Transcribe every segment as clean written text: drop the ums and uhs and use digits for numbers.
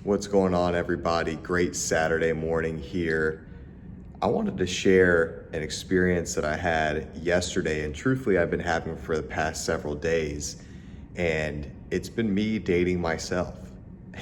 What's going on, everybody? Great Saturday morning here. I wanted to share an experience that I had yesterday, and truthfully, I've been having for the past several days, and it's been me dating myself.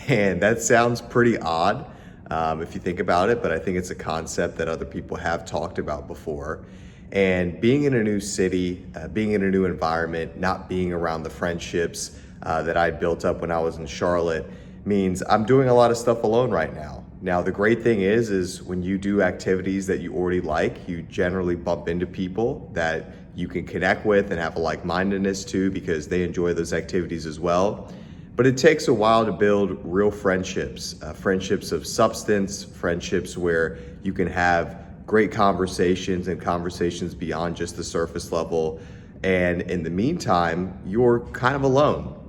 And that sounds pretty odd if you think about it, but I think it's a concept that other people have talked about before. And being in a new city, being in a new environment, not being around the friendships that I built up when I was in Charlotte means I'm doing a lot of stuff alone right now. Now, the great thing is when you do activities that you already like, you generally bump into people that you can connect with and have a like-mindedness to because they enjoy those activities as well. But it takes a while to build real friendships, friendships of substance, friendships where you can have great conversations and conversations beyond just the surface level. And in the meantime, you're kind of alone.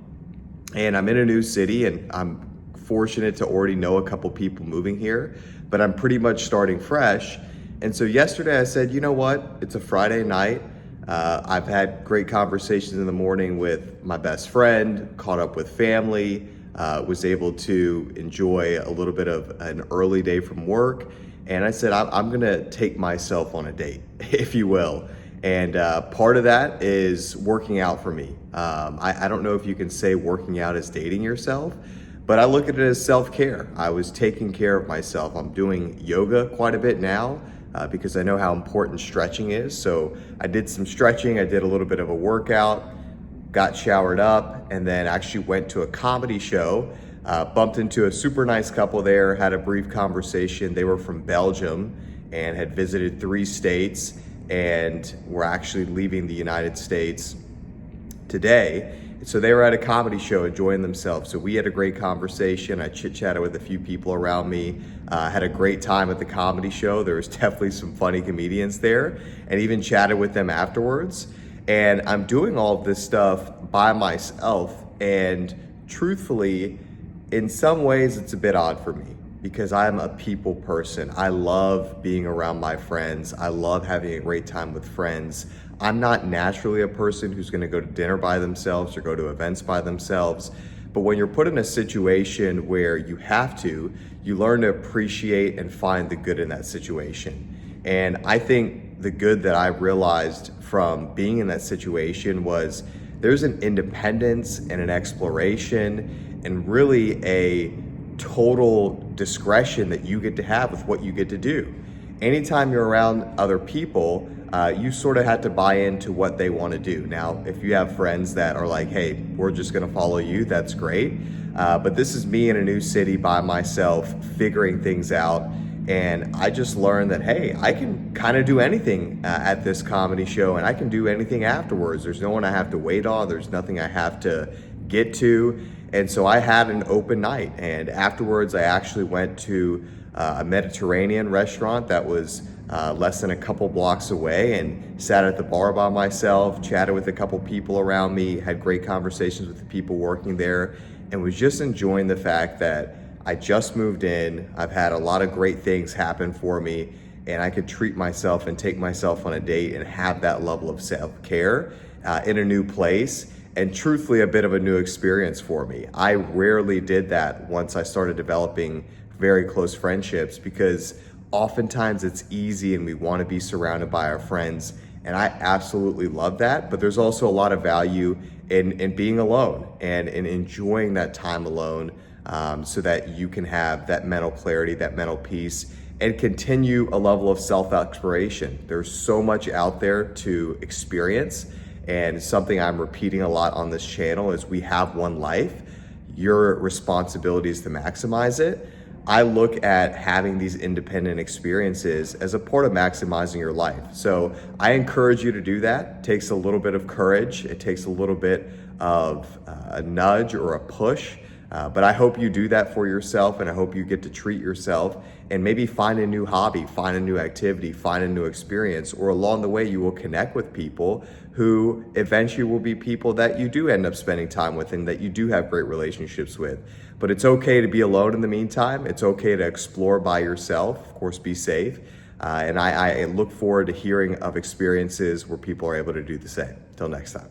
And I'm in a new city, and I'm fortunate to already know a couple people moving here, but I'm pretty much starting fresh. And so yesterday I said, you know what? It's a Friday night. I've had great conversations in the morning with my best friend, caught up with family, was able to enjoy a little bit of an early day from work. And I said, I'm gonna take myself on a date, if you will. And part of that is working out for me. I don't know if you can say working out is dating yourself, but I look at it as self-care. I was taking care of myself. I'm doing yoga quite a bit now because I know how important stretching is. So I did some stretching, I did a little bit of a workout, got showered up, and then actually went to a comedy show. Bumped into a super nice couple there, had a brief conversation. They were from Belgium and had visited 3 states and were actually leaving the United States today. So they were at a comedy show enjoying themselves. So we had a great conversation. I chit-chatted with a few people around me, had a great time at the comedy show. There was definitely some funny comedians there, and even chatted with them afterwards. And I'm doing all of this stuff by myself, and truthfully, in some ways it's a bit odd for me because I'm a people person. I love being around my friends. I love having a great time with friends. I'm not naturally a person who's gonna go to dinner by themselves or go to events by themselves. But when you're put in a situation where you have to, you learn to appreciate and find the good in that situation. And I think the good that I realized from being in that situation was there's an independence and an exploration and really a total discretion that you get to have with what you get to do. Anytime you're around other people, you sort of had to buy into what they want to do. Now, if you have friends that are like, hey, we're just going to follow you, that's great. But this is me in a new city by myself, figuring things out. And I just learned that, hey, I can kind of do anything at this comedy show, and I can do anything afterwards. There's no one I have to wait on. There's nothing I have to get to. And so I had an open night. And afterwards, I actually went to a Mediterranean restaurant that was less than a couple blocks away and sat at the bar by myself, chatted with a couple people around me, had great conversations with the people working there, and was just enjoying the fact that I just moved in. I've had a lot of great things happen for me, and I could treat myself and take myself on a date and have that level of self-care in a new place. And truthfully, a bit of a new experience for me. I rarely did that once I started developing very close friendships because oftentimes it's easy and we want to be surrounded by our friends. And I absolutely love that. But there's also a lot of value in being alone and in enjoying that time alone so that you can have that mental clarity, that mental peace, and continue a level of self-exploration. There's so much out there to experience. And something I'm repeating a lot on this channel is we have one life. Your responsibility is to maximize it. I look at having these independent experiences as a part of maximizing your life. So I encourage you to do that. It takes a little bit of courage. It takes a little bit of a nudge or a push. But I hope you do that for yourself, and I hope you get to treat yourself and maybe find a new hobby, find a new activity, find a new experience, or along the way you will connect with people who eventually will be people that you do end up spending time with and that you do have great relationships with. But it's okay to be alone in the meantime. It's okay to explore by yourself. Of course, be safe. And I look forward to hearing of experiences where people are able to do the same. Till next time.